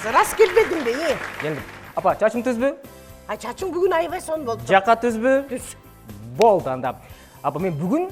Rast келбедиң бе? Келдим. Апа, чачың түзбү? Чачың бүгүн аябай сон болду. Жака түзбү? Түз. Болду анда. Апа, мен бүгүн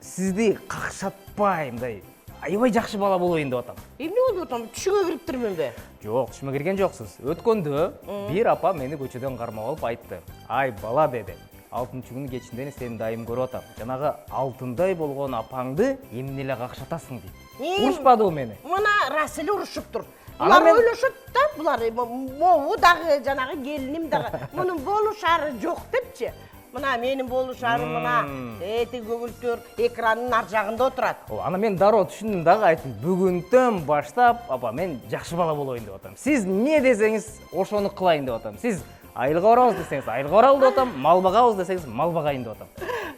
сизди какшатпай, мындай аябай жакшы бала болоюн деп атам. Эмне болуп атам? Түшүңө кириптирмин бе? Жок, түшүмө кирген жоксуз. Өткөндө бир апа мени көчөдөн кармап алып айтты. Ай, бала деди. 6-күнү кечинде сени дайым көрүп атам. Жанагы алтындай болгон апаңды эмне эле какшатасың дейт. Урушпадыбы мени? Мына рас эле урушуптур. Ана Булар мен- ойлошот да, булар могу дагы жанагы келиним дагы мунун болушары жок депчи. Мына менин болушарым мына эти көбүлтөр экранын ар жагында отурат. Ана мен дароо түшүндүм дагы, айттым. Бүгүндөн баштап, апа, мен жакшы бала болоюн деп атам. Сиз эмне десеңиз, ошону кылайын деп атам. Сиз айылга барабыз десеңиз, айылга баралы деп атам. Мал багабыз десеңиз, мал багайын деп атам.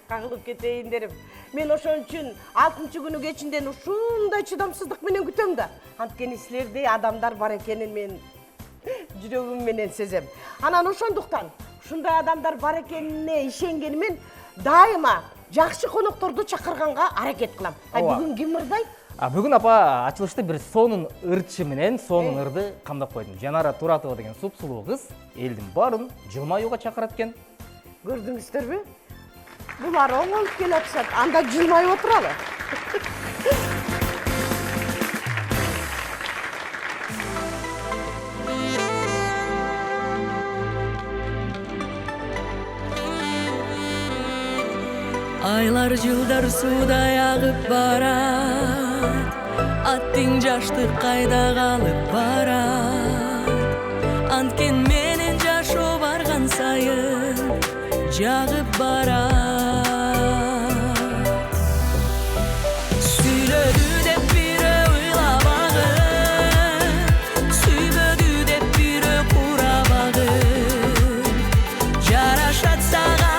Кагылып кетейин дерим. Мен ошон үчүн 6-күнү кечинден ушундай чыдамсыздык менен күтөм да. Анткени силердей адамдар бар экенин мен жүрөгүм менен сезем. Анан ошондуктан ушундай адамдар бар экенине ишенгенимен дайыма жакшы конокторду чакырганга аракет кылам. Бүгүн ким ырдайт? Бүгүн апа ачылышта бир сонун ырчы менен сонун ырды камдап койдум. Жанара Туратова деген супсулуу кыз элдин баарын жылмаюуга чакырат экен. Көрдүңүздөрбү? Булар оңолуп келе атышат. Анда жылмайып отуралы. Aylar жылдар судай агып барат, аттың жаштык кайда калып барат. Анткен менен жашоо барган сайын жагып барат. Сүйлөдү деп бири ыйлабагын, сүйбөдү деп бири курабагын. Жарашат сага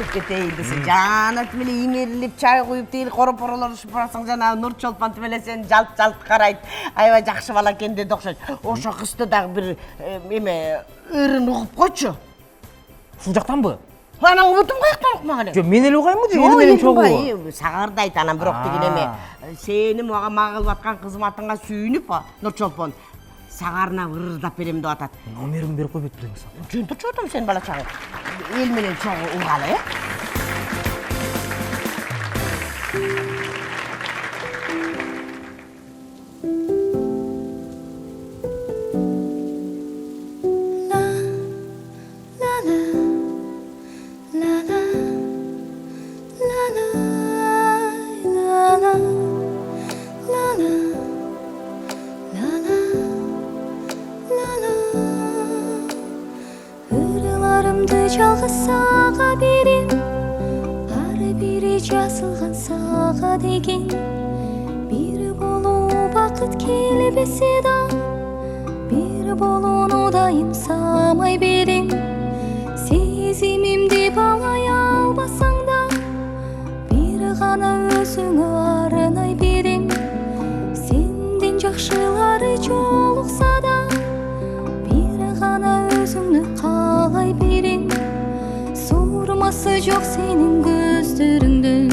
кирип кетейин десе, жанат меле имерилип, чай куюп, тиги коропоролор ушуп барасаң, жана Нур Чолпон меле сен жалт карайт. Аябай жакшы бала экен деп окшойт. Ошо кызды дагы бир эме ырын угуп койчу. Ушул жактанбы? Анан убутум каяктан укмак эле? Жо, мен эле угаймбы, же эл менен чогуу? Сагырдайт анан бирок деген эме. Сени мага магылып аткан кызматыңа сүйүнүп, Нур Чолпон сагарына ырдап берем деп атат. Номерин берип койбойт белеңиз. Жөнтүп чыгытам сен бала чагың. Эл менен чогуу угалы, Ырыларымды жалғыз саға берем, ары бері жазылған саға деген. Бир болу бақыт келбесе да, бир болуну дайым самай берем. Сезимимди балай албасаң да, бир гана өзүңө арнай берем. Сенден жакшылары жолукса да, бир гана өзүңнү каалай берем. Сурмасы жок сенин көздөрүңдүн,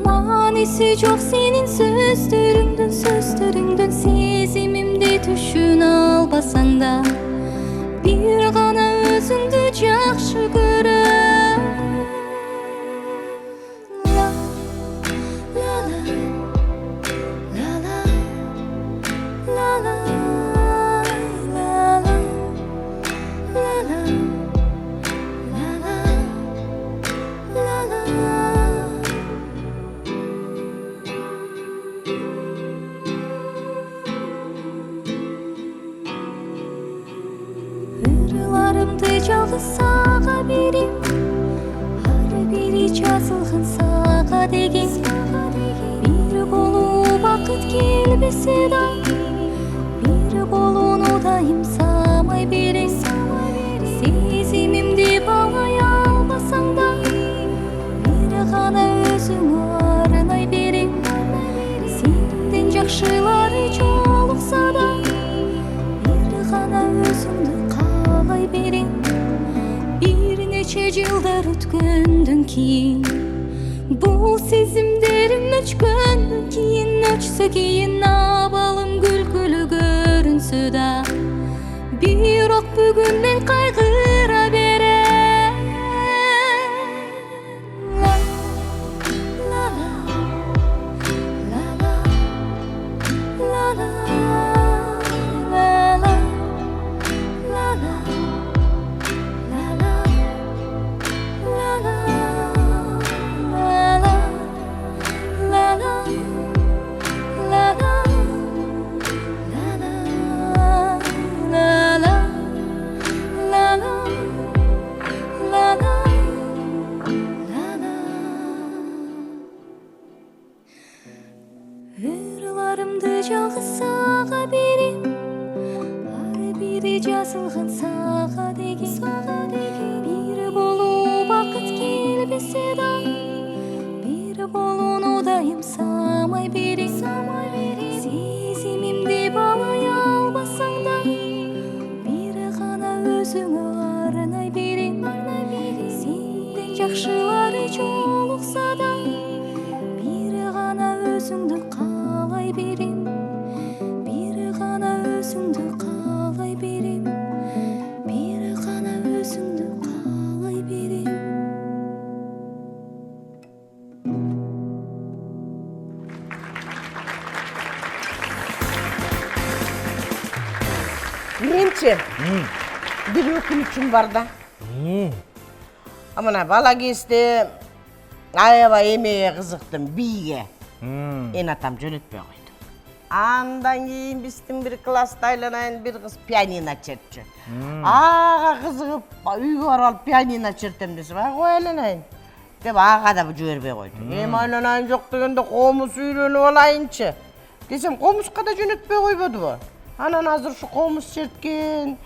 мааниси жок сенин сөздөрүңдүн. Сезимимди түшүнө албасаң да, бир гана өзүңдү жакшы көрөм. Ла ла ла ла ла ла ла Ырыларымды жалғыз саға берем, ары бери жазылған саға деген. Бир болуу бақыт келбесе да, бир болууну дайым самай берем. Сезимимди балай албасаң да, бир гана өзүңө арнай берем. Сенден жакшылары жолукса да, бир гана өзүңдү каалай берем. Бир нече жылдар өткөндөн кийин, бул сезимдерим өчкөндөн кийин, өчсө кийин абалым күлкүлүү көрүнсө да, бирок бүгүн мен кайгыра берем. Ла ла ла ла ла ла ла ла Ырыларымды жалғыз саға берем, ары бери жазылған саға деген. Бир болуу бақыт келбесе да, бир болууну дайым самай берем. Сезимимди балай албасаң да, бир гана өзүңө арнай берем. Сенден жакшылары жолукса да, бир гана өзүңдү каалай берем. Бир гана өзүңдү каалай берем. Бир гана өзүңдү каалай берем. Менчи бир өкүнүчүм бар да. Мына бала кезде аябай эмеге кызыктым, бийге. Эн атам жөнөтпөй койду. Андан кийин биздин бир класста айланайын бир кыз пианино чертчү. Ага кызыгып, үйгө барып алып пианино чертем десем, кой айланайын деп ага да жибербей койду. Эми айланайын жок дегенде комуз үйрөнүп алайынчы десем, комузга да жөнөтпөй койбодубу? Анан азыр ушу комуз черткен,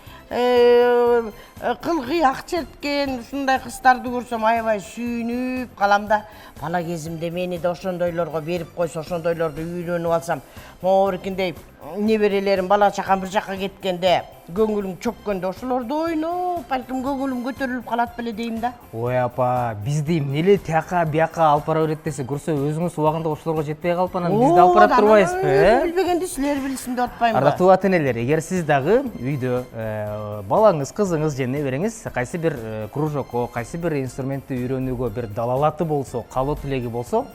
кылгый ак черткен ушундай кыздарды көрсөм аябай сүйүнүп калам да. Бала кезимде мени да ошондойлорго берип койсо, ошондойлорду үйлөнүп алсам, могорикиндей неберелерим бала чакам бир жакка кеткенде, көңүлүм чөккөндө ошолорду ойноп, балким көңүлүм көтөрүлүп калат беле дейм да. Ой апа, бизди эмнеле тияка бияка алып бара берет десе, көрсө өзүңүз убагында ошолорго жетпей калып анан бизди алып барып турбайсызбы? Билбегенди силер билсин деп атпаймынбы? Ардактуу ата энелер, эгер сиз дагы үйдө балаңыз, кызыңыз же небереңиз кайсы бир кружокко, кайсы бир инструментти үйрөнүүгө бир далалаты болсо, каалоо тилеги болсо,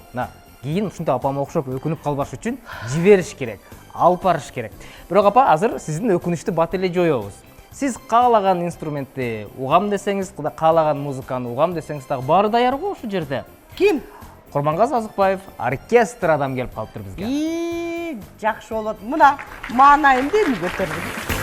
кийин ушундай апама окшоп өкүнүп калбаш үчүн жибериш керек, алып барыш керек. Бирок апа, азыр сиздин өкүнүчтү бат эле жоёбуз. Сиз каалаган инструментти угам десеңиз, каалаган музыканы угам десеңиз дагы баары даяр го ушул жерде. Ким? Курмангаз Азыкбаев оркестр адам келип калыптыр бизге. Жакшы болот. Мына маанайымды эми көтөрдүм.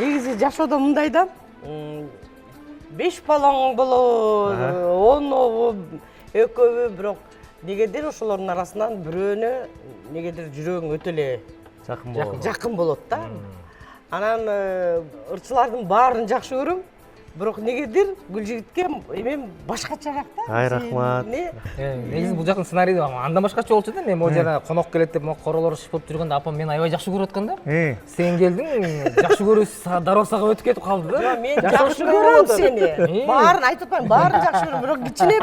Негизи жашоодо мындай да, 5 балаң болот, 10 огу, экөбү, бирок негедир ошолордун арасынан бирөөнө негедир жүрөгүң өтө эле жакын болот да. Анан ырчылардын баарын жакшы көрөм. Бирок негедир Гүлжигитке эмен башкачараак да. Ай, рахмат. негизи бул жактын сценарийи андан башкача болчу да. Мен могу жана конок келет деп могу королор иш болуп жүргөндө апам мени аябай жакшы көрүп аткан да. Сен келдиң, жакшы көрүү дароо сага өтүп кетип калды да. Мен жакшы көрөм сени. Баарын айтып атпайм, баарын жакшы көрөм, бирок кичине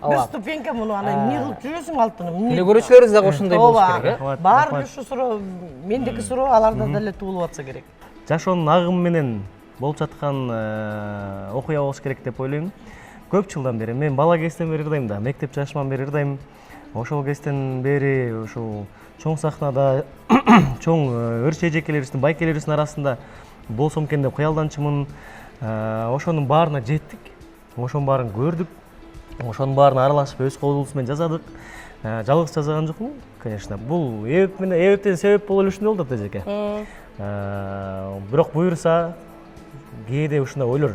бир ступенька муну ана эмне кылып жүрөсүң алтыным. Эле көрүүчүлөрүбүз дагы ошондой болуш керек, э? Баары ушу суроо, мендеки суроо аларда деле туулуп атса керек. Жашоонун агымы менен болуп жаткан окуя болуш керек деп ойлойм. Көп жылдан бери, мен бала кезден бери ырдайм да, мектеп жашыман бери ырдайм. Ошол кезден бери ушул чоң сахнада, чоң өрчө эжекелерибиздин, байкелерибиздин арасында болсом экен деп кыялданчумун. Ошонун баарына жеттик, ошонун баарын көрдүк, ошонун баарына аралашып өз колубуз менен жазадык. Жалгыз жазган жокмун, конечно. Бул эбептен себеп боло эле болду да эжеке. Бирок буюрса кээде ушундай ойлор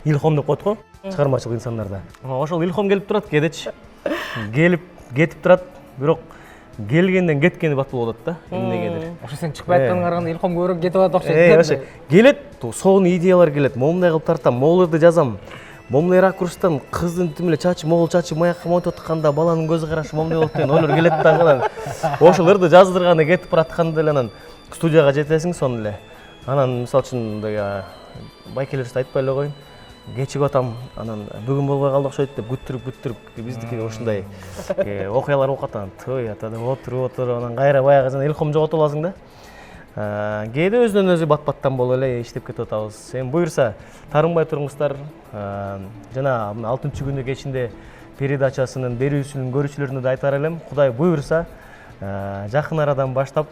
илхом деп коет го чыгармачылык инсандарда. Ошол илхом келип турат кээдечи. Келип кетип турат, бирок келгенден кеткени бат болуп атат да. Эмнегедир. Ошо сен чыкпай атканга караганда илхом көбүрөөк кетип атат окшойт. Келет, сонун идеялар келет. Момундай кылып тартам, могуларды жазам. Момундай ракурстан кыздын тим эле чачы, могул чачы маякка монтип атканда баланын көз карашы момундай болот деген ойлор келет да анан. Ошолорду жаздырганы кетип баратканда эле анан студияга жетесиң сонун эле. Анан мисалы үчүн байкелерибизди айтпай эле коеюн. Кечигип атам, анан бүгүн болбой калды окшойт деп күттүрүп биздики ушундай окуялар болуп калат. Той ата деп отуруп, анан кайра баягы жана илхом жоготуп аласың да. Кээде өзүнөн өзү бат-баттан болуп эле иштеп кетип атабыз. Эми буюрса тарынбай туруңуздар. Жана 6-күнү кечинде передачасынын берүүсүнүн көрүүчүлөрүнө да айтар элем. Кудай буюрса жакын арадан баштап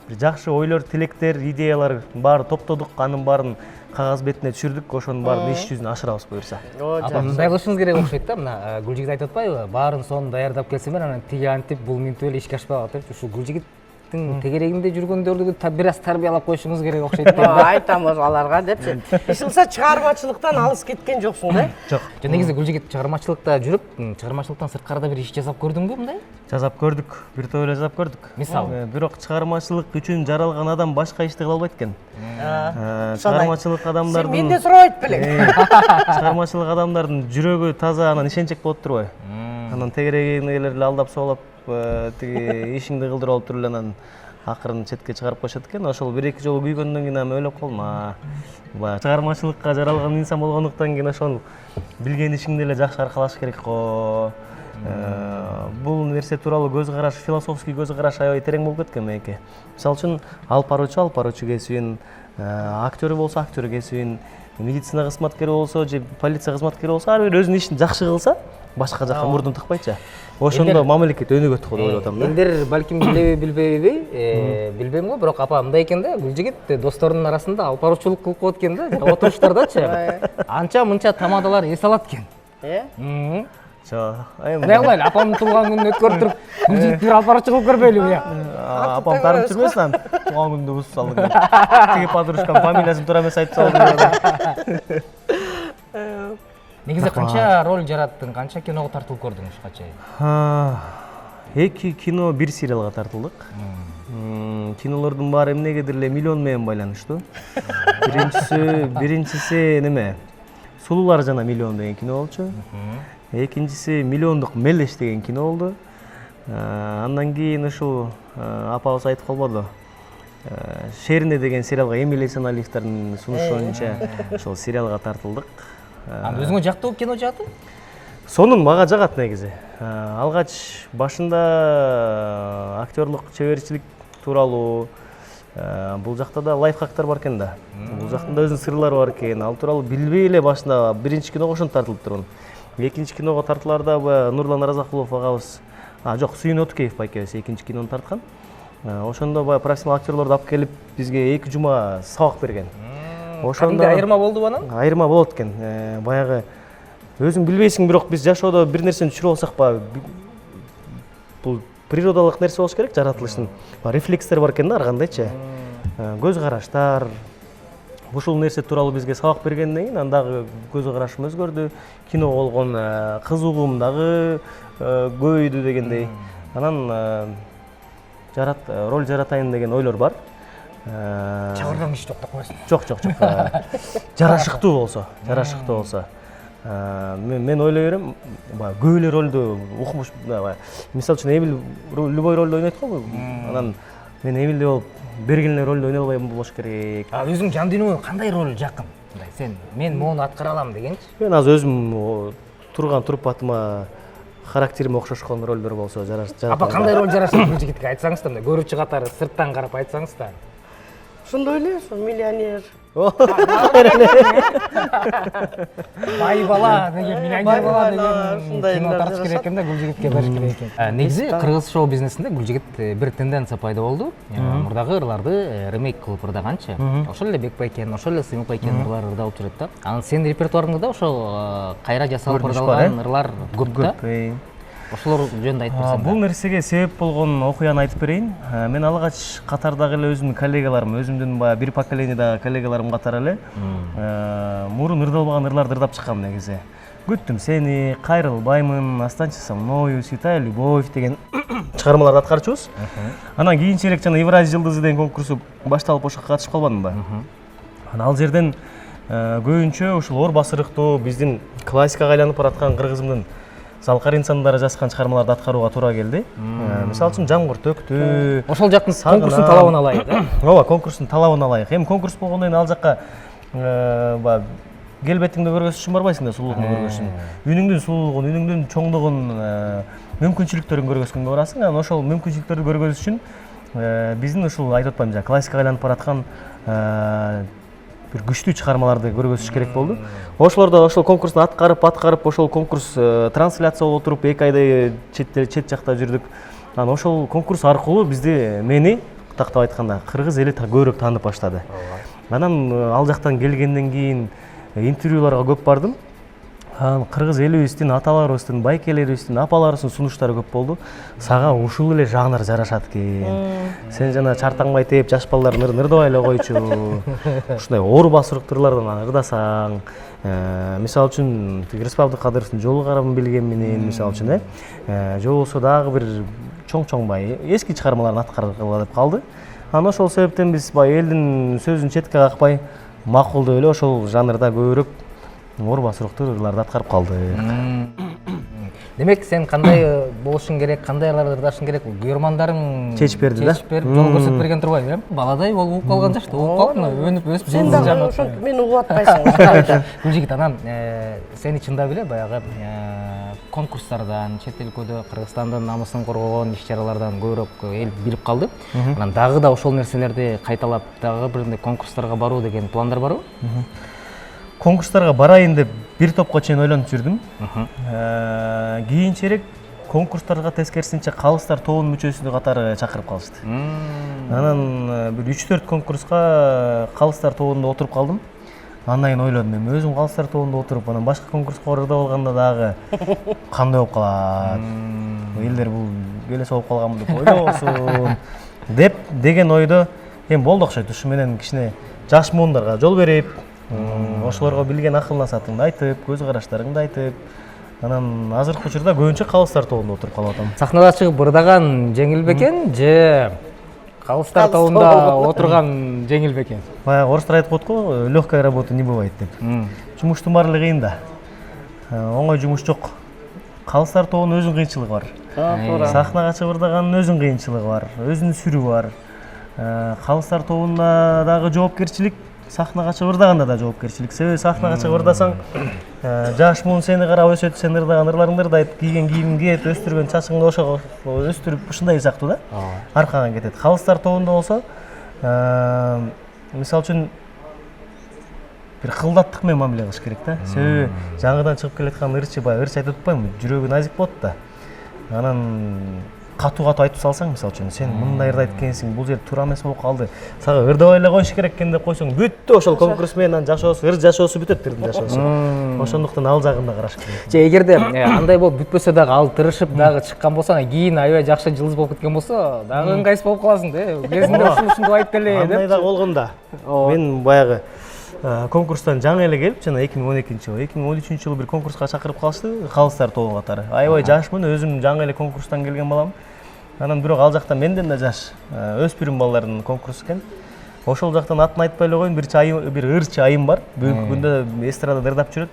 бир жакшы ойлор, тилектер, идеялар баары топтодук, анын баарын кагаз бетине түшүрдүк, ошонун баарын иш жүзүнө ашырабыз буюрса. Апа, мындай кылышыңыз керек окшойт да. Мына Гүлжигит айтып атпайбы? Баарын сонун даярдап келсем анан тиги антип бул минтип эле ишке ашпай калат деп. Ушу Гүлжигиттин тегерегинде жүргөндөрдү бир аз тарбиялап коюшуңуз керек окшойт да. Айтам аларга депчи. Ишилса чыгармачылыктан алыс кеткен жоксуң да? Жок. Жөн негизи Гүлжигит чыгармачылыкта жүрүп, чыгармачылыктан сырткарыда бир иш жасап көрдүңбү мындай? Жазап көрдүк, бир топ эле жазап көрдүк. Мисалы? Бирок чыгармачылык үчүн жаралган адам башка ишти кыла албайт экен. Чыгармачылык адамдардын Сен менден сурабайт белең. Чыгармачылык адамдардын жүрөгү таза, анан ишенчек болот турбайбы? Анан тегерегиндегилер эле алдап соолап, тиги ишиңди кылдырып алып туруп эле анан акырын четке чыгарып коюшат экен. Ошол 1-2 жолу күйгөндөн кийин ам ойлоп калдым, баягы чыгармачылыкка жаралган инсан болгондуктан кийин ошол билген ишиңди эле жакшы аркалаш керек го. Бул нерсе тууралуу көз караш, философский көз караш аябай терең болуп кеткен меники. Мисалы үчүн алып баруучу кесибин, актер болсо актер кесибин, медицина кызматкери болсо же полиция кызматкери болсо ар бир өзүнүн ишин жакшы кылса, башка жакка мурдун тыкпайчы. Ошондо мамлекет өнүгөт го деп ойлоп атам да. Эндер балким билбейби, билбейм го, бирок апа мындай экен да, Гүлжигит досторунун арасында алып баруучулук кылып коет экен да, отуруштардачы. Анча-мынча тамадалар эс алат экен. Эми кылайлы, апамдын туулган күнүн өткөрүп туруп, Гүлжигитти бир алып баруучу кылып көрбөйлүбү я? Апам тарып жүрбөсүн анан. Туулган күндү бузуп салдым. Тиги подружкам фамилиясын туура эмес айтып салдым. Негизи канча роль жараттың, канча киного тартылып көрдүң ушуга чейин? 2 кино, 1 сериалга тартылдык. Кинолордун баары эмнегедир эле миллион менен байланыштуу. Биринчиси неме? Сулуулар жана миллион деген кино болчу. Экинчиси миллиондук мелдеш деген кино болду. Андан кийин ушул апабыз айтып калбады. Шерине деген сериалга Эмиль Эсеналиевдин сунушу боюнча ошол сериалга тартылдык. Өзүңө жактуу кино жааты? Сонун мага жагат негизи. Алгач башында актерлук чеберчилик тууралуу бул жакта да лайфхактар бар экен да. Бул жактында өзүнүн сырлары бар экен. Ал тууралуу билбей эле башында биринчи киного ошентип тартылып турган. Экинчи киного тартылаарда Нурлан Разакулов агабыз, жок, Сүйүн Өткеев байкебиз экинчи кинону тарткан. Ошондо профессионал актерлорду алып келип бизге 2 жума сабак берген. Ошондо айырма болдубу анан? Айырма болот экен. Баягы өзүң билбейсиң, бирок биз жашоодо бир нерсени түшүрүп алсак бул природалык нерсе болуш керек, жаратылыштын. Рефлекстер бар экен да ар кандайчы. Көз караштар. Ушул нерсе тууралуу бизге сабак бергенден кийин андагы көз карашым өзгөрдү. Кино болгон кызыгуум дагы көбөйдү дегендей. Анан роль жаратайын деген ойлор бар. Чагырган киши жок деп койсуң. Жок. Жарашыктуу болсо. Мен ойлой берем, баягы көп эле ролду укмуш, мисалы үчүн Эмил любой ролду ойнойт го. Анан мен Эмилде болуп бергиле ролду ойной албайм болуш керек. Өзүң жан дүйнөңө кандай роль жакын? Мындай сен мен мону аткара алам дегенчи. Мен азыр өзүм турган турпатыма характериме окшошкон ролдор болсо жарашат. Апа кандай роль жарашат бул жигитке айтсаңыз да, көрүүчү катары сырттан карап айтсаңыз да. Ошондой эле, ошо миллионер. Бай бала деген, миллионер бала деген ушундай кино тартыш керек экен да, бул жигитке барыш керек экен. Негизи кыргыз шоу бизнесинде бул жигит бир тенденция пайда болду. Мурдагы ырларды ремейк кылып ырдаганчы. Ошол эле Бек Байкен, ошол эле Сыймык Байкен ырлар ырдалып жүрөт да. Анан сенин репертуарыңда да ошол кайра жасалып ырдалган ырлар көп да. Ошолор жөнүндө айтып берсең. Бул нерсеге себеп болгон окуяны айтып берейин. Мен алгач катардагы эле өзүмдүн коллегаларым, өзүмдүн баягы бир поколениядагы коллегаларым катары эле мурун ырдалбаган ырларды ырдап чыккам негизи. Күттүм сени, кайрылбаймын, останься со мною, святая любовь деген чыгармаларды аткарчубуз. Анан кийинчерээк жана Евразия жылдызы деген конкурсу башталып ошого катышып калбадымбы? Анан ал жерден көбүнчө ушул оор басырыктуу биздин классикага айланып бараткан кыргызымдын залкар инсандары жазган чыгармаларды аткарууга туура келди. Мисалы үчүн Жамгыр төктү. Ошол жактын конкурстун талабын алайык, э? Ооба, конкурстун талабын алайык. Эми конкурс болгондон кийин ал жакка баягы келбетиңди көргөзүш үчүн барбайсың да, сулуулугуңду көргөзүш үчүн. Үнүңдүн сулуулугун, үнүңдүн чоңдугун, мүмкүнчүлүктөрүн көргөзгөнгө барасың. Анан ошол мүмкүнчүлүктөрдү көргөзүш үчүн биздин ушул айтып атпаймынбы, классикага айланып бараткан бир күчтүү чыгармаларды көргөзүш керек болду. Ошолордо ошол конкурсту аткарып ошол конкурс трансляция болуп туруп 2 айдай чет жакта жүрдүк. Анан ошол конкурс аркылуу мени тактап айтканда кыргыз эли көбүрөөк таанып баштады. Анан ал жактан келгенден кийин интервьюларга көп бардым. Анан кыргыз элибиздин, аталарыбыздын, байкелерибиздин, апаларыбыздын сунуштары көп болду. Сага ушул эле жанр жарашат экен. Сен жана чартаңбай тээп жаш балдардын ырын ырдабай эле койчу. Ушундай оор басырыктуу ырлардан ырдасаң, мисалы үчүн Рыспак Абдыкадыровдун Жолу карабын билген менен, мисалы үчүн, же болбосо дагы бир чоң бай эски чыгармаларын аткаргыла деп калды. Анан ошол себептен биз бай элдин сөзүн четке какпай макулдуу эле ошол жанрда көбүрөөк оор басырыктуу ырларды аткарып калдык. Демек сен кандай болушуң керек, кандай ырларды ырдашың керек, көрөрмандарың чечип берди да. Чечип берип, жол көрсөтүп берген турбайбы? Баладай болуп угуп калган жакшы, угуп калдың, өнүп өсүп Сен дагы жылдыз ошентип мени угуп атпайсың. Бул жигит анан сени чындап эле баягы конкурстардан, чет өлкөдө Кыргызстандын намысын коргогон иш-чаралардан көбүрөөк эл билип калды. Анан дагы да ошол нерселерди кайталап, дагы бир конкурстарга баруу деген пландар барбы? Конкурстарга барайын деп бир топко чейин ойлонуп жүрдүм. Кийинчерээк конкурстарга тескерисинче калыстар тобунун мүчөсү катары чакырып калышты. Анан бир 3-4 конкурска калыстар тобунда отуруп калдым. Андан кийин ойлодум, өзүм калыстар тобунда отуруп, анан башка конкурска ырдап алганда дагы кандай болуп калат? Элдер бул келе болуп калганбы деп ойлобосун деген ойдо эми болду окшойт. Ушу менен кичине жаш муундарга жол берип, ошолорго билген акыл насаатыңды айтып, көз караштарыңды айтып, анан азыркы учурда көбүнчө калыстар тобунда отуруп калып атам. Сахнада чыгып ырдаган жеңил бекен же калыстар тобунда отурган жеңил бекен? Баягы орустар айтып коет го, легкой работы не бывает деп. Жумуштун баары кыйын да. Оңой жумуш жок. Калыстар тобунун өзүнүн кыйынчылыгы бар. Сахнага чыгып ырдаганын өзүнүн кыйынчылыгы бар, өзүнүн сүрү бар. Калыстар тобунда дагы жоопкерчилик, сахнага чыгып ырдаганда да жоопкерчилик. Себеби сахнага чыгып ырдасаң, жаш муун сени карап өсөт, сен ырдаган ырларыңды ырдайт, кийген кийимиң кийет, өстүргөн чачыңды ошого өстүрүп ушундай сыяктуу да. Аркадан кетет. Калыстар тобунда болсо, мисалы үчүн бир кылдаттык менен мамиле кылыш керек да. Себеби жаңыдан чыгып келаткан ырчы ырчы айтып атпаймынбы, жүрөгү назик болот да. Анан катуу айтып салсаң, мисалы үчүн, сен мындай ырдайт экенсиң, бул жер туура эмес болуп калды. Сага ырдабай эле коюш керек экен деп койсоң, бүттү ошол конкурс менен анан жашоосу, ыр жашоосу бүтөт, ырдын жашоосу. Ошондуктан ал жагын да караш керек. Же эгерде андай болуп бүтпөсө дагы ал тырышып дагы чыккан болсо, кийин аябай жакшы жылдыз болуп кеткен болсо, дагы ыңгайсыз болуп каласың да. Кезинде ушуну айтты эле деп. Андай да болгон да. Мен баягы конкурстан жаңы эле келип, жана 2012-жылы, 2013-жылы бир конкурска чакырып калышты, калыстар тобу катары. Аябай жашмын, өзүм жаңы эле конкурстан келген балам. Анан бирок ал жакта менден да жаш өспүрүм балдардын конкурсу экен. Ошол жактан атын айтпай эле коеюн, бир ырчы айым бар. Бүгүнкү күндө эстрадада ырдап жүрөт.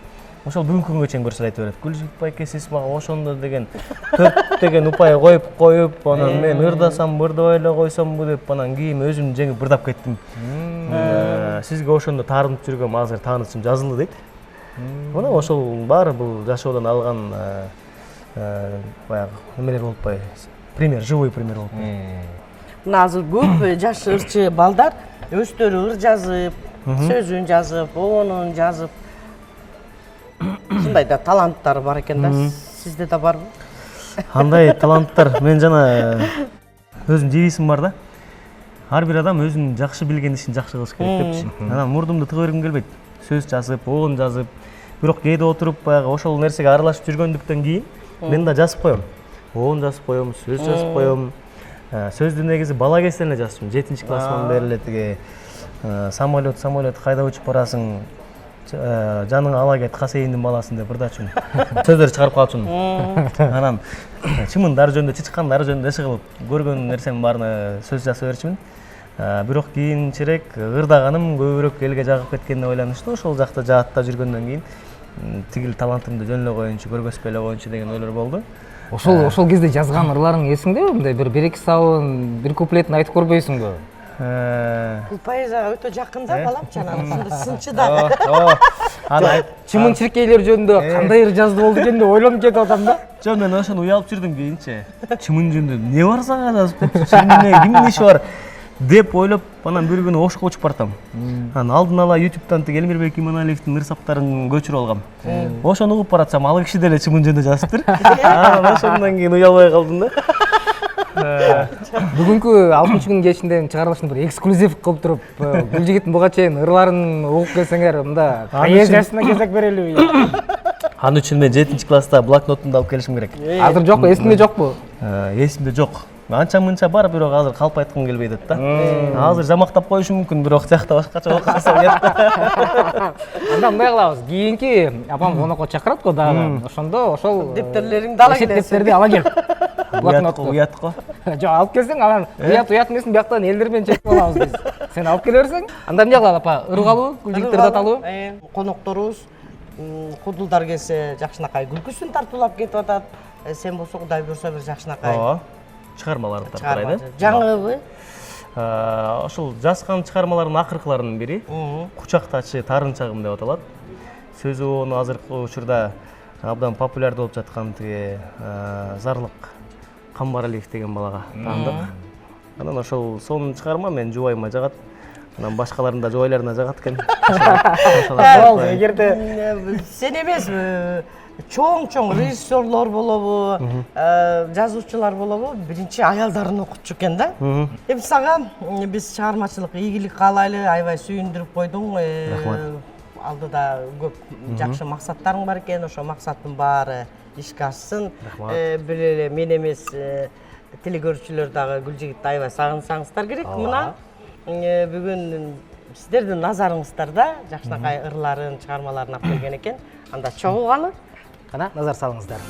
Ошол бүгүнкү күнгө чейин көрсө айтып берет. Гүлжигит байке сиз мага ошондо деген 4 деген упай коюп, анан мен ырдасам, ырдабай эле койсомбу деп, анан кийин өзүм жеңип ырдап кеттим. Сизге ошондо таарынып жүргөм, азыр таанычым жазылды дейт. Мына ошол баары бул жашоодон алган баягы эмелер болуп атпайбы? Пример, живой пример болуп атпайбы? Мына азыр көп жаш ырчы балдар өздөрү ыр жазып, сөзүн жазып, оонун жазып, ушундай да таланттары бар экен да. Сизде да барбы? Андай таланттар, мен жана өзүм девизим бар да. Ар бир адам өзүнүн жакшы билген ишин жакшы кылыш керек депчи. Анан мурдумду тыга бергим келбейт. Сөз жазып, оон жазып, бирок кээде отуруп баягы ошол нерсеге аралашып жүргөндүктөн кийин мен да жазып коем. Оон жазып коем, сөз жазып коем. Сөздү негизи бала кезден эле жазчумун. 7-классыман бери эле тиги самолет кайда учуп барасың? Жаның ала кет, Касейиндин баласын деп ырдачумун. Сөздөр чыгарып калчумун. Анан чымындар жөнүндө, чычкандар жөнүндө эсе кылып көргөн нерсемин баарына сөз жаза берчүмүн. Бирок кийинчерээк ырдаганым көбүрөөк элге жагып кеткен деп ойлонушту. Ошол жакта жаатта жүргөндөн кийин тигил талантымды жөн эле коеюнчу, көргөзбөй эле коеюнчу деген ойлор болду. Ошол кезде жазган ырларың эсиңдеби? Мындай бир 1-2 сабын, бир куплетин айтып көрбөйсүңбү? Бул поэзияга өтө жакын да балам, жанагы ушундай сынчы да. Чымын чиркейлер жөнүндө кандай ыр жазды болду экен деп ойлонуп кетип атам да. Жок, мен ошону уялып жүрдүм кийинчи. Чымын жөнүндө эмне бар сага жазып деп, кимдин иши бар деп ойлоп, анан бир күнү Ошко учуп бартам. Анан алдын ала YouTube'дан тиги Элмирбек Иманалиевдин ыр саптарын көчүрүп алгам. Ошону угуп баратсам, ал киши деле чымын жөнүндө жазыптыр. Анан ошондон кийин уялбай калдым да. Бүгүнкү 60 күн кечинден чыгарылышын бир эксклюзив кылып туруп, Гүлжигиттин буга чейин ырларын угуп келсеңер, мында поэзиясына кезек берелиби? Аны үчүн мен 7-класста блокнотумду алып келишим керек. Азыр жокпу, эсимде жокпу? Эсимде жок. Анча-мынча бар, бирок азыр калп айткым келбей атат да. Азыр жамактап коюшум мүмкүн, бирок жакта башкача болуп калса уят. Анда мындай кылабыз. Кийинки апам конокко чакырат го дагы. Ошондо ошол Дептерлериңди ала келесиң. Дептерди ала кел. Уят го. Жок, алып келсең, анан уят эмесин бияктан элдер менен чечип алабыз биз. Сен алып келе берсең, анда эмне кылалы апа? Ыргалуу, Гүлжигит ырдаталуу. Конокторубуз кудулдар келсе жакшынакай күлкүсүн тартуулап кетип атат. Сен болсо Кудай буйрса бир жакшынакай Ооба. Чыгармаларды тартуулайт. Жаңыбы? Ошол жазган чыгармалардын акыркыларынын бири Кучактачы Тарынчагым деп аталат. Сөзү ону азыркы учурда абдан популярдуу болуп жаткан тиги Зарлык Камбаралиев деген балага таандык. Анан ошол сонун чыгарма мен жубайыма жагат. Анан башкалардын да жубайларына жагат экен. Эгерде Сен эмес, чоң режиссерлор болобу, жазуучулар болобу, биринчи аялдарын окутчу экен да. Эми сага биз чыгармачылык ийгилик каалайлы, аябай сүйүндүрүп койдуң. Рахмат. Алдыда көп жакшы максаттарың бар экен, ошо максаттын баары ишке ашсын. Бир эле мен эмес, телегөрүүчүлөр дагы Гүлжигитти аябай сагынсаңыздар керек. Мына бүгүн сиздердин назарыңыздарда жакшынакай ырларын, чыгармаларын алып келген экен. Анда чогулгалы. кана назар салыңыздар.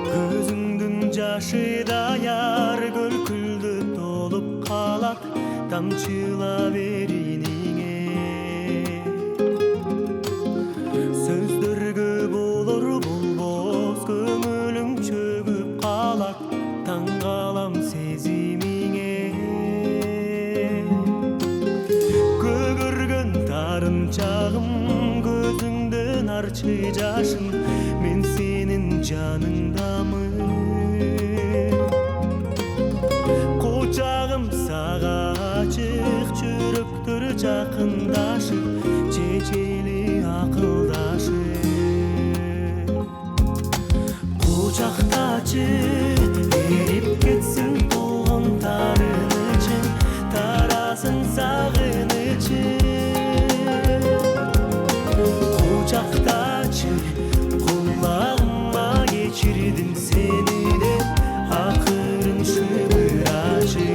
Gözüңдүн жашы даяр көлкүлдү толуп калат, тамчылап эрийиңе. Сөздөргө болор болбос көңүлүң чөгүп калат, таң калам сезимиңе. Көгөргөн тарымчагым, көзүңдөн арчы жашым, мен сенин жаныңдамын. Кучагым сага ачык, жүрөктөр жакындашып, чечели акылдашып. Кучактачы эрип кетсин толгон тарынычың, тарасын сагынычың. Кучактачы кулагыма кечирдим сени деп, акырын шыбырачы.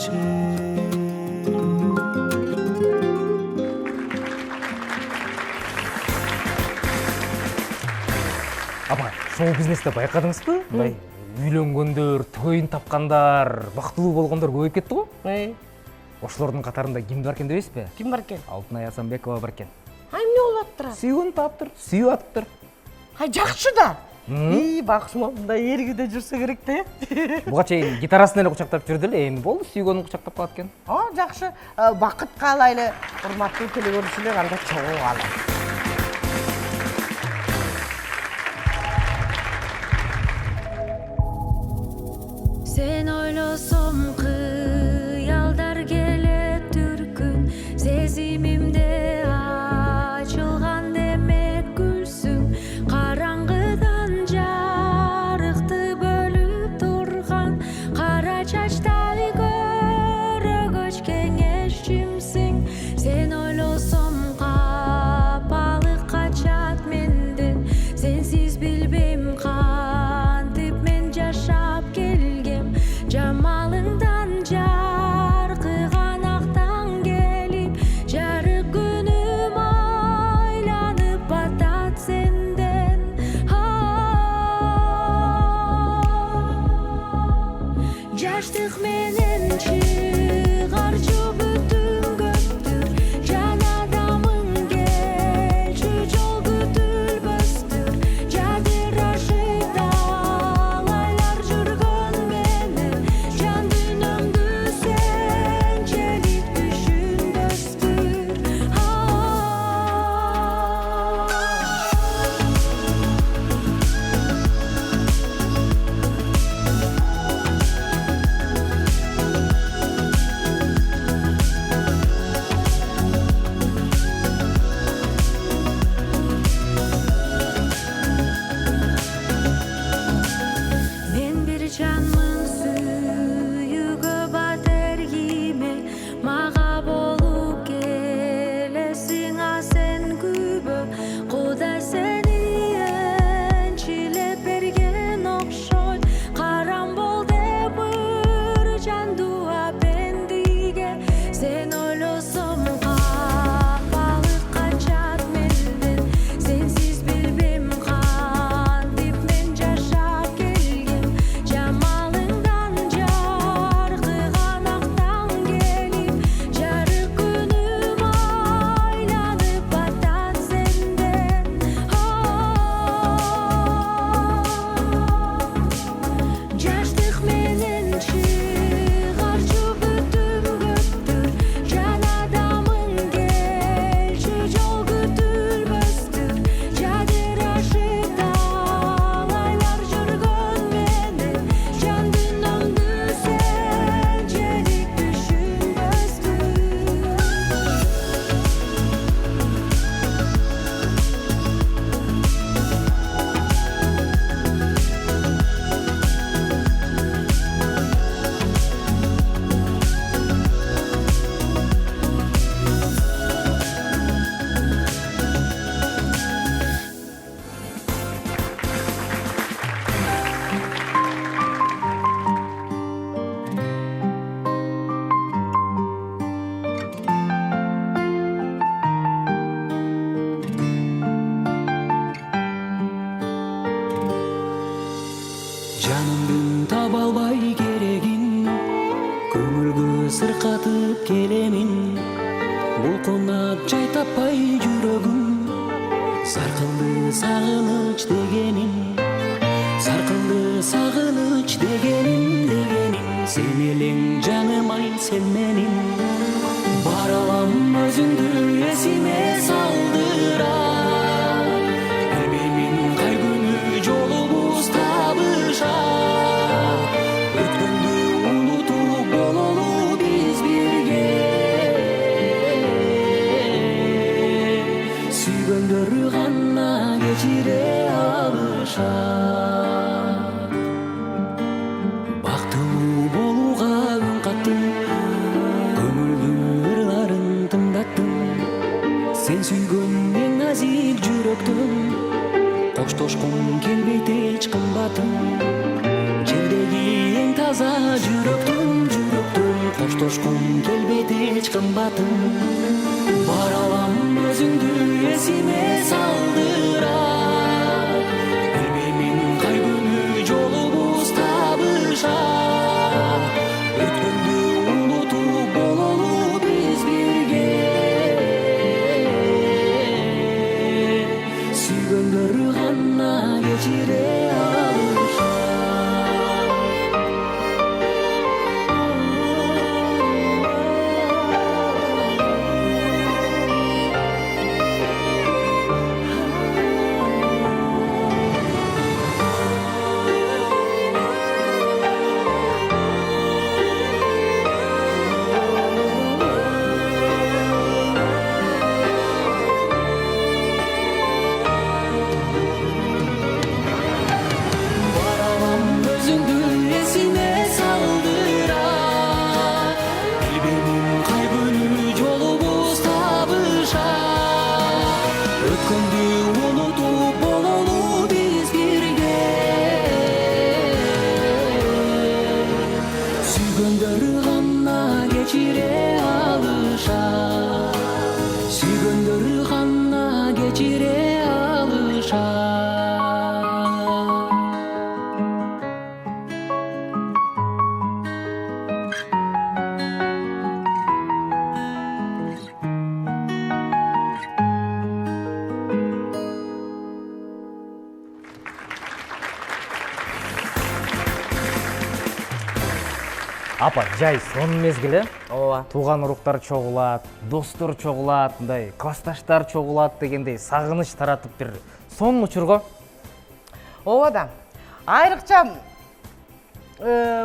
качы. Апа, шоу бизнесте байқадыңызбы? Мындай үйлөнгөндөр, тойын тапқандар, бактылуу болгондор көбөйүп кетти го? Ошолордун катарында ким бар экен дебейсизби? Ким бар экен? Алтынай Асанбекова бар экен. Ай, эмне болуп аттыр? Сүйгөнүп таптыр, сүйүп аттыр. Ай, жакшы да. Бакшым мындай эргиде жүрсө керек да. Буга чейин гитарасын эле кучактап жүрдү эле, эми болду сүйгөнүн кучактап калат экен. Жакшы. Бакыт каалайлы, урматтуу телегөрүүчүлөр, анда чогуу каалайм. Sen oylosam kıyalдар келет түркүн, сезимимде ачылган демек гүлсүң, караңгыдан жарыкты бөлүп турган, кара чачтай көрөгөч кеңешчимсиң. Sen oylosam капалык качат менден, сенсиз билбейм кантип мен жашап келгем. Жамалыңдан жаркыган актан келип, жарык күнүм айланып атат сенден. Жаштык менен чыгарчу бүтүн көптүр, жан адамың келчү жол күтүлбөстүр. Жадырашып талайлар жүргөн менен, жан дүйнөмдү сенчелик түшүнбөстүр. Мен бир жанмын сүйүүгө батер кийме, мага болуп келесиң а сен күбө. Кудай сени энчилеп берген окшойт, карам бол деп ыр жан дуа бендиге. Сен ойлосом капалык качат менден, сенсиз билбейм кантип мен жашап келгем. Жамалыңдан жаркыган актан келип, жарык күнүм айланып атат сенден. Жаштык менен чыгарчу бүтүн көптүр, жан адамың келчү жол күтүлбөстүр. Жадырашып талайлар жүргөн менен, жан дүйнөмдү сенчелик түшүнбөстүр. Жанымдын таба албай керегин, көңүлгө сыркатып келемин. Булкунат жай таппай жүрөгүм, саркылды сагыныч дегеним, саркылды сагыныч дегеним. Сен элең жаным ай, сен менин. Бара алам өзүңдү эсиме салдыра. Билбеймин кай күнү жолубуз табышат. Өткөндү унутуп бололу биз бирге. Сүйгөндөр гана кечире алышат. Бактылуу болууга үн каттым, көңүлдүн ырларын тыңдаттым. Сен сүйгөн эң назик жүрөктөн, коштошкум келбейт эч кымбатым. Жердеги эң таза жүрөктөн коштошкум келбейт эч кымбатым. Бара алам өзүңдү эсиме салдыра. Билбеймин кай күнү жолубуз табыша. Өткөндү унутуп бололу биз бирге. Сүйгөндөр гана кечире алышат. Сүйгөндөр гана кечире алышат. Апа, жай сонун мезгили. Ооба. Тууган уруктар чогулат, достор чогулат, мындай классташтар чогулат дегендей сагыныч таратып бир сонун учурго. Ооба да. Айрыкча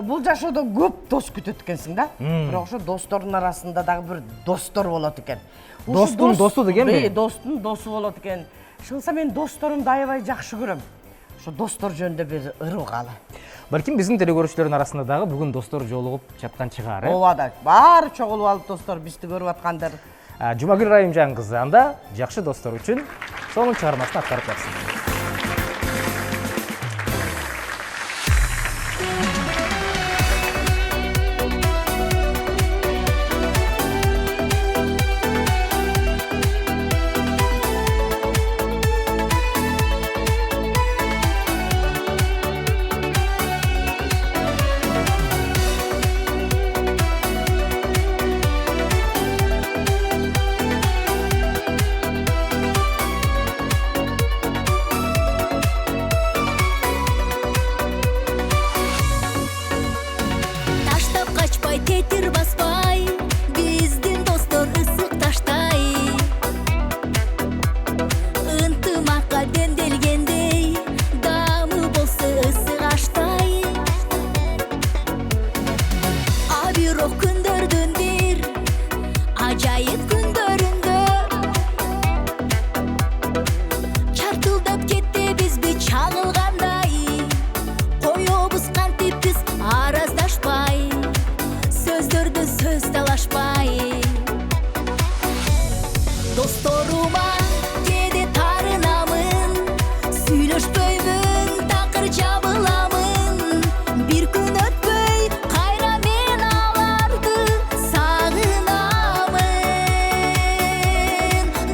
бул жашоодо көп дос күтөт экенсиң да. Бирок ошо достордун арасында дагы бир достор болот экен. Достун досу дегенби? Достун досу болот экен. Шынса мен досторумду аябай жакшы көрөм. Ошо достор жөнүндө бир ырылгалы. Балким биздин теле көрүүчүлөрдүн арасында дагы бүгүн достор жолугуп жаткан чыгар, э? Ооба да. Баары чогулуп алып достор бизди көрүп аткандар. Жумагүл Райымжан кызы анда жакшы достор үчүн сонун чыгармасын аткарып жатсын. Таштап качпай, тетир баспай, биздин достор ысык таштай. Ынтымакка демделгендей, дамы болсо ысык аштай. А бирок күндөрдүн бир ажайып күндөрүндө чартылдап кетти бизби чагылгандай. Коёбуз кантип биз араздашпай, сөздөрдө сөз талашпай. Досторума кээде тарынамын, сүйлөшпөймүн, такыр жабыламын. Бир күн өтпөй кайра мен аларды сагынамын.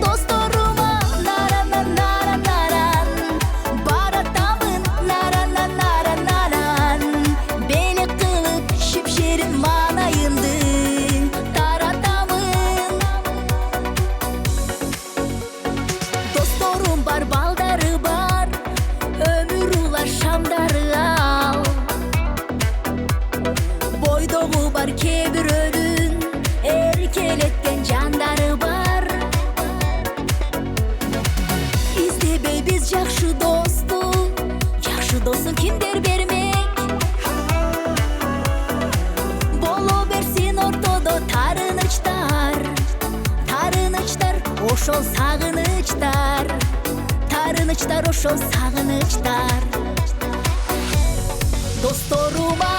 Досторума наран наран наран, баратамын наран наран наран. Белек кылып шипшерин маанайымды таратамын. Досторум бар, балдары бар, өмүр улар шамдары ал. Бойдогу бар кээ бирөөнүн эркелеткен жандары бар. Издебей биз жакшы достун кимдер бермек? Боло берсин ортодо тарынычтар, тарынычтар, ошол сагынычтар, тарынычтар, ошол сагынычтар. Досторума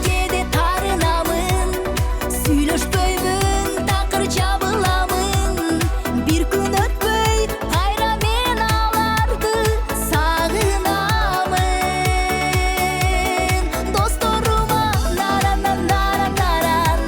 кээде тарынамын, сүйлөшпөймүн, такыр жабыламын. Бир күн өтпөй кайра мен аларды сагынамын. Досторума наран наран наран,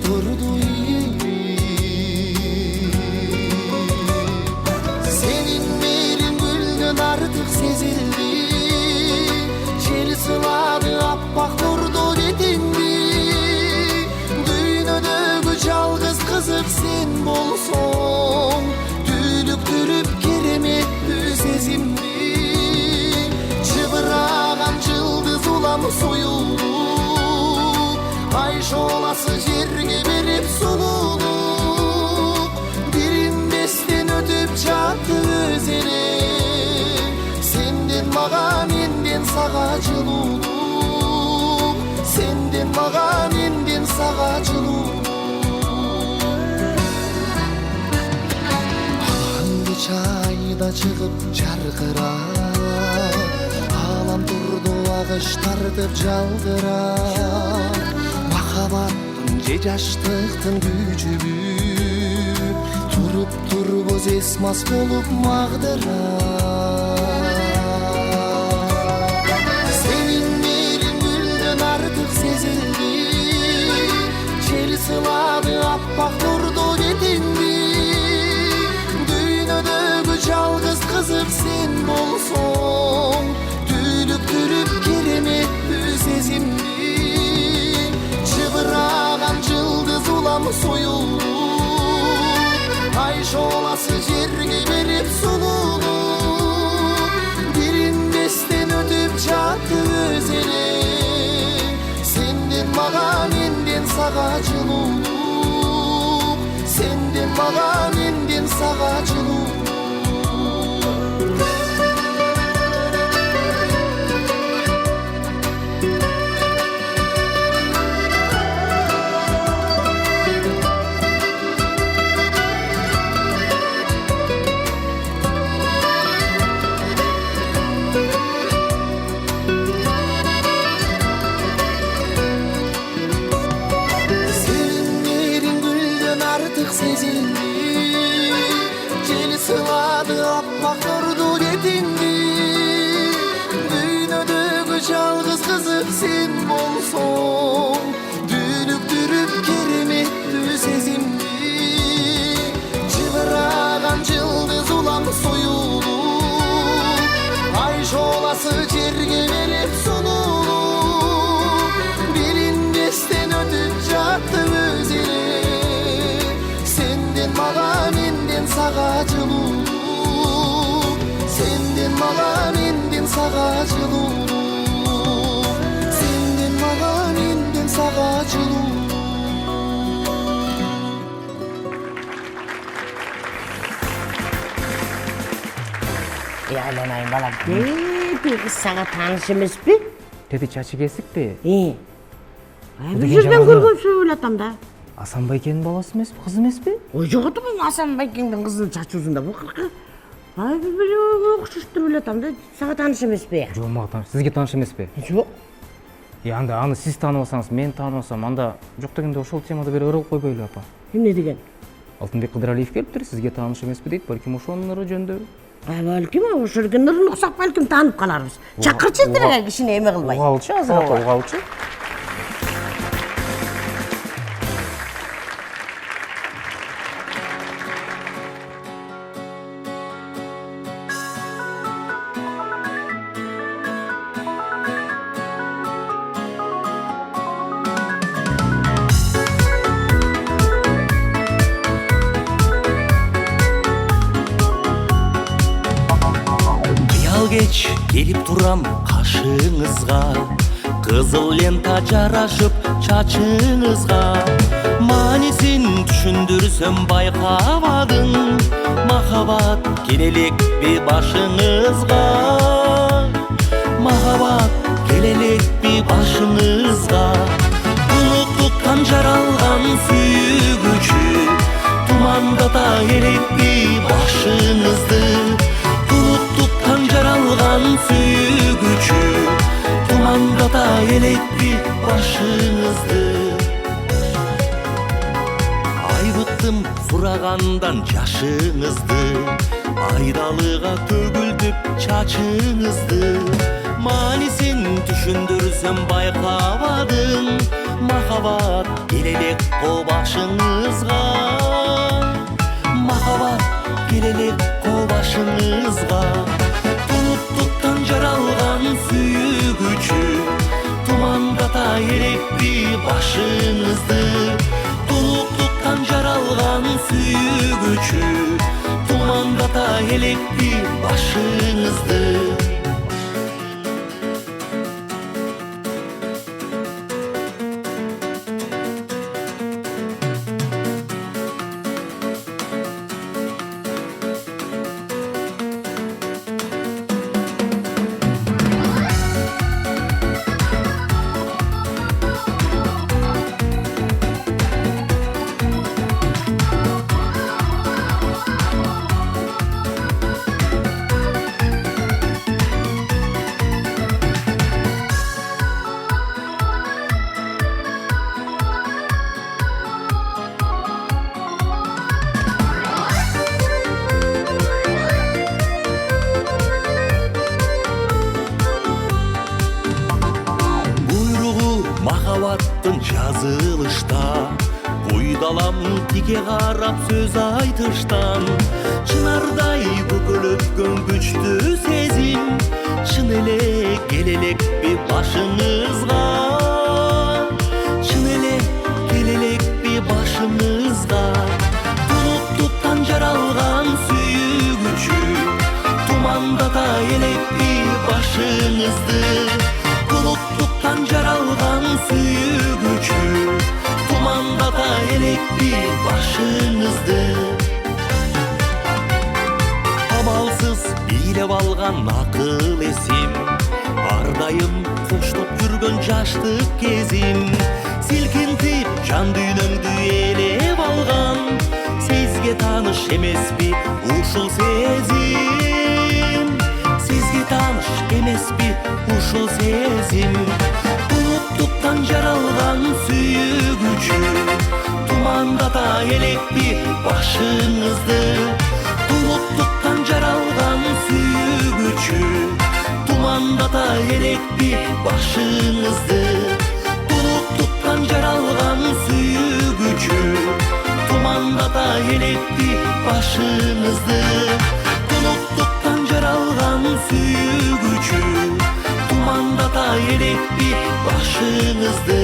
turdu senin merin gülden artık sezildi jel sıladı appak turdu detindi düğünödögü жалгыз kızık sen bolsoň tülüktürüp keremettүү sezimdi çıbıragan жылдыз улам soyulup ay şolası жерге берip sululuk birinbестен ötüp жатты özene senden maga menden saga жылуулук senden maga menden saga жылуулук çayda çıkıp çarkırar Alam durdu ağış tartıp жалдырар Makabattın cecaştıktın gücü büyük Turup turboz esmas bolup mağdırar Senin merin gülden artık sezildi Jel sıladı appak durdu detindi жалгыз кызык сен болсоң түүлүктүрүп кереметтүү сезимди чыбыраган жылдыз улам союлуп ай шоласы жерге берип сулуулук биrinбестен өтүп жатты өзене сенден мага менден сага жылуулук сенден мага менден сага жылуулук жалгыз кызык сен болсоң түүлүктүрүп кереметтүү сезимди чыбыраган жылдыз улам союлуп ай шоласы жерге берип сулуулук билинбестен өтүп жатты өзене сенден мага менден сага жылуулук сенден мага менден сага жылуулук sağa жылуулук Айланайын балам. Бир кыз сага тааныш эмеспи? Тети чачы кесикпи? Бул жерден көргөнсү ойлотам да. Асан байкенин баласы эмеспи, кыз эмеспи? Ой жок ата бул Асан байкеңдин кызынын чачы узунда бул кыркы. Ай бир окшоштур ойлотам да. Сага тааныш эмеспи? Жок, мага тааныш. Сизге тааныш эмеспи? Жок. Анда аны сиз тааныбасаңыз, мен тааныбасам, анда жок дегенде ошол темада бир ырыл койбойлу апа. Эмне деген? Алтынбек Кыдыралиев келиптир, сизге тааныш эмеспи дейт, балким ошонун ыры жөнүндө. Балким ошол жерге ырын уксак балким таанып каларбыз. Чакырчы тиреге кишини эме кылбай. Угалчы азыр апа, угалчы. Geç gelip duram kaşığınızga Kızıl lenta jaraşıp çaçыңызга Manisin düşündürsem baykamadın Mahabat gelelek bir başınızga Mahabat gelelek bir başınızga Unutluktan jaralgan süyügücü Tumanda da elek bir başınızdı jaralgan süyügücü Tumanda da elekti başınızdı Ayvıttım suragandan yaşınızdı Aydalığa tөгүлдүп çaçыңызды Manisin düşündürsem baykamadın Mahabat Махаббат келелек қо башыңызға, махаббат келелек қо башыңызға. Бұлттықтан жаралған сүйгүчү, тумандата ерекпи башыңызды. Бұлттықтан жаралған сүйгүчү, тумандата ерекпи башыңызды. Махаббаттың жазылышта, бойдалам тике қарап сөз айтыштан. Чынардай бүкіл өткөн күчтүү сезим, шын эле келелек бе башыңызға. Шын эле келелек бе башыңызға. Бұлттықтан жаралған сүйгүчү, тумандата элек бе башыңызды. Бұлттықтан жаралған сүйгүчү, тумандата элек бе башыңызды. Амалсыз бийлеп алған акыл эсим, ардайым коштоп жүргөн жаштык кезим. Силкинтип жан дүйнөңдү ээлеп алган, сизге тааныш эмеспи ушул сезим. Сизге тааныш эмеспи ушул сезим. Бұлттықтан жаралған сүйгүчү, тумандата элекпи башыңызды. Бұлттықтан жаралған сүйгүчү, тумандата элекпи башыңызды. Бұлттықтан жаралған сүйгүчү, тумандата элекпи башыңызды. Бұлттықтан жаралған сүйгүчү, тумандата элекпи башыңызды.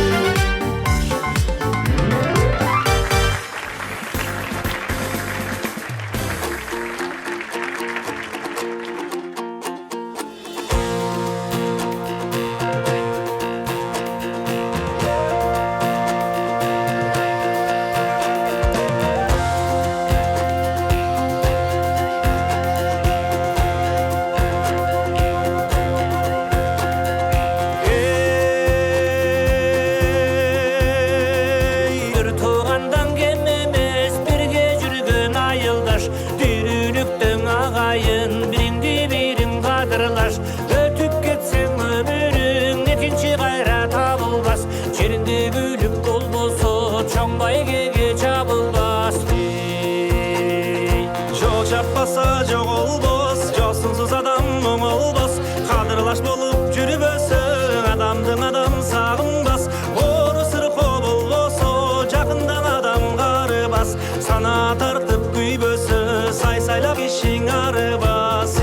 Çapasa çok olmaz, josunsuz adam olmaz. Kadırlaş bolup жүрбөсөң, адамдың адам сагынбас. Ору сыркы болбосо, жакындан адам карыбас. Сана тартып күйбөсө, сай-сайлап ишиң арыбас.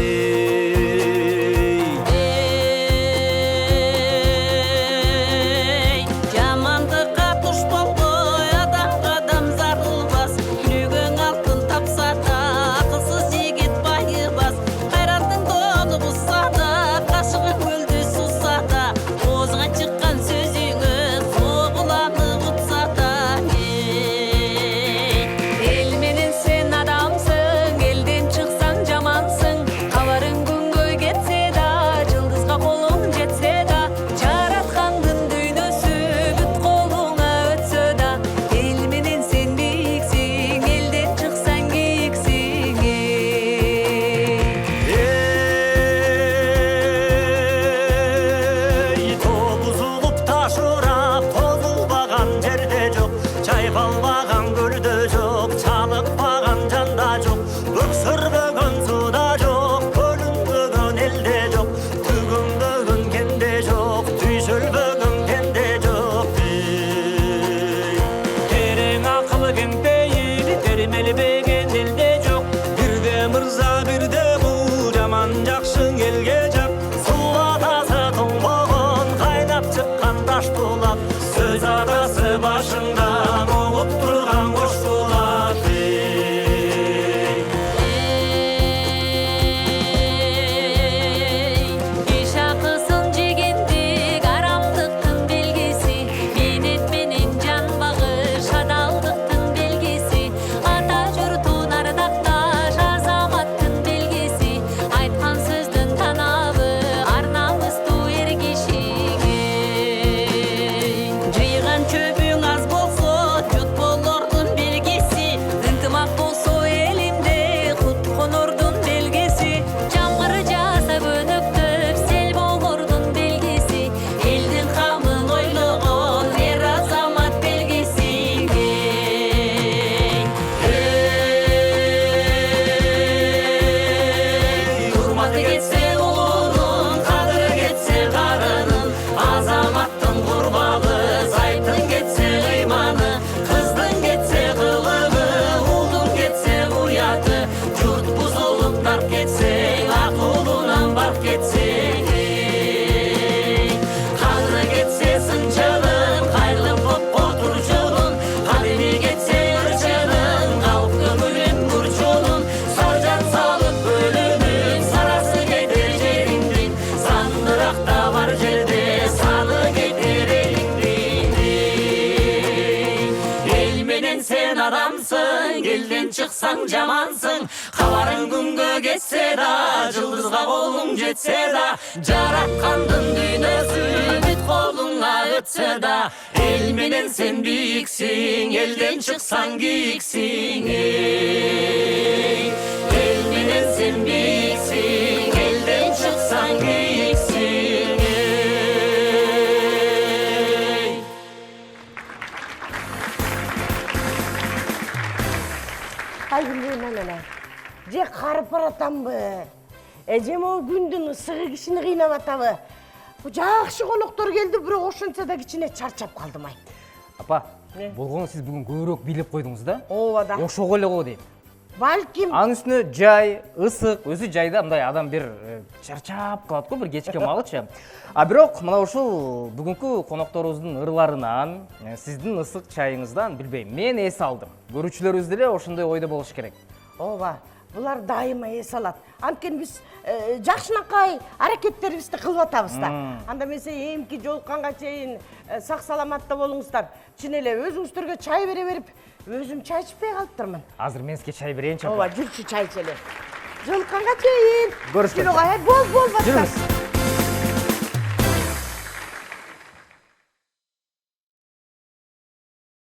Жамандыкка туш болбой, адамга да менен сен адамсың, элден чыксаң жамансың. Кабарың күнгө кетсе да, жылдызга колуң жетсе да, жараткандын дүйнөсү бүт колуңа өтсө да, эл менен сен бийиксиң, элден чыксаң кийиксиң. Эл менен сен бийиксиң, элден чыксаң кийиксиң. Ай күнде же карып баратамбы? Эжем о күндүн ысыгы кишини кыйнап атабы? Бу жакшы коноктор келди, бирок ошентсе да кичине чарчап калдым ай. Апа, болгону сиз бүгүн көбүрөөк бийлеп койдуңуз да? Ооба да. Ошого эле го дейм. Балким. Анын үстүнө жай, ысык, өзү жайда мындай адам бир чарчап калат го, бир кечке малычы. А бирок мына ушул бүгүнкү конокторубуздун ырларынан, сиздин ысык чайыңыздан билбейм, мен эс алдым. Көрүүчүлөрүбүз деле ошондой ойдо болуш керек. Ооба, булар дайыма эс алат. Анткени биз жакшынакай аракеттерибизди кылып атабыз да. Анда эмесе эмки жолукканга чейин сак саламатта болуңуздар. Чын эле өзүңүздөргө чай бере берип, өзүм чай ичпей калыптырмын. Азыр мен сизге чай берейинчи. Ооба, жүрчү чай ичели. Жолукканга чейин. Көрүшкөнчө. Бол, бастар. Жүрүңүз.